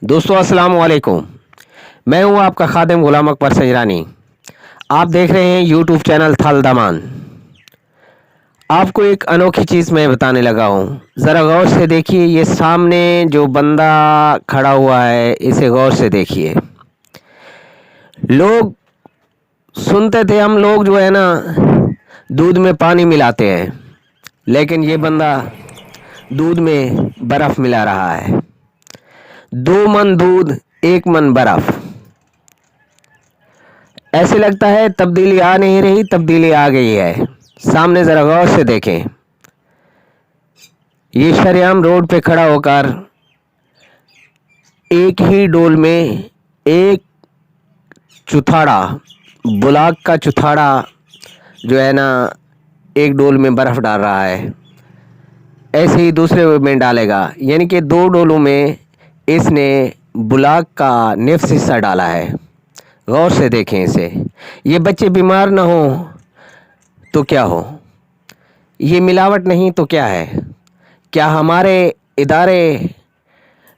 दोस्तों अस्सलाम वालेकुम। मैं हूं आपका खादिम गुलाम अकबर सजरानी। आप देख रहे हैं यूट्यूब चैनल थल दमान। आपको एक अनोखी चीज़ मैं बताने लगा हूं, ज़रा गौर से देखिए। ये सामने जो बंदा खड़ा हुआ है इसे गौर से देखिए। लोग सुनते थे, हम लोग जो है ना दूध में पानी मिलाते हैं, लेकिन ये बंदा दूध में बर्फ़ मिला रहा है। 2 मन दूध 1 मन बर्फ़। ऐसे लगता है तब्दीली आ नहीं रही, तब्दीली आ गई है। सामने ज़रा गौर से देखें। ये शरेआम रोड पे खड़ा होकर एक ही डोल में एक चुथाड़ा, बुलाक का चुथाड़ा जो है ना एक डोल में बर्फ़ डाल रहा है, ऐसे ही दूसरे में डालेगा। यानी कि 2 डोलों में इसने बुलाक का निफ्स हिस्सा डाला है। गौर से देखें इसे। ये बच्चे बीमार ना हो तो क्या हो, ये मिलावट नहीं तो क्या है। क्या हमारे इदारे,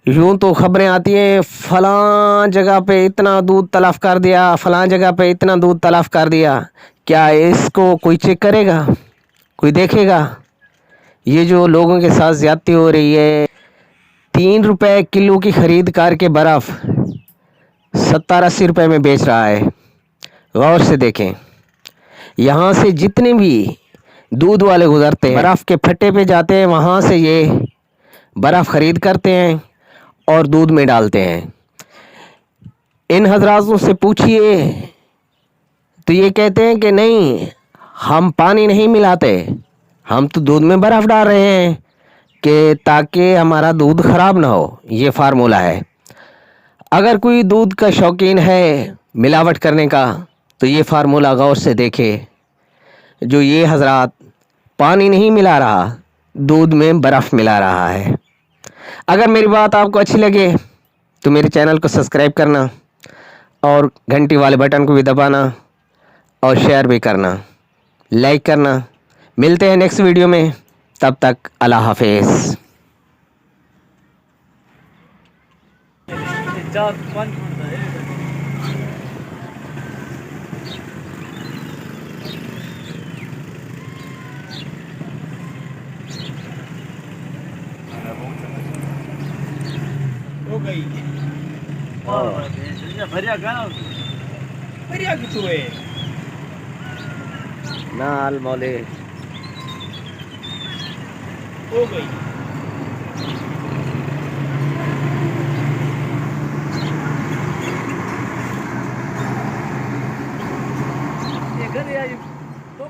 यूँ तो खबरें आती हैं फ़लाँ जगह पे इतना दूध तलफ़ कर दिया, फ़लाँ जगह पे इतना दूध तलफ़ कर दिया। क्या इसको कोई चेक करेगा, कोई देखेगा? ये जो लोगों के साथ ज़्यादती हो रही है, 3 रुपए किलो की ख़रीद करके बर्फ़ 70-80 रुपए में बेच रहा है। गौर से देखें। यहाँ से जितने भी दूध वाले गुज़रते हैं, बर्फ़ के फट्टे पे जाते हैं, वहाँ से ये बर्फ़ ख़रीद करते हैं और दूध में डालते हैं। इन हज़रातों से पूछिए तो ये कहते हैं कि नहीं, हम पानी नहीं मिलाते, हम तो दूध में बर्फ़ डाल रहे हैं कि ताकि हमारा दूध ख़राब ना हो। ये फार्मूला है। अगर कोई दूध का शौकीन है मिलावट करने का तो ये फार्मूला गौर से देखे। जो ये हज़रात पानी नहीं मिला रहा, दूध में बर्फ़ मिला रहा है। अगर मेरी बात आपको अच्छी लगे तो मेरे चैनल को सब्सक्राइब करना और घंटी वाले बटन को भी दबाना और शेयर भी करना, लाइक करना। मिलते हैं नेक्स्ट वीडियो में, तब तक अल्लाह हाफिज़। हो गई भरिया गाना भरिया कितु है नाल मौले हो गई ये घर आई तो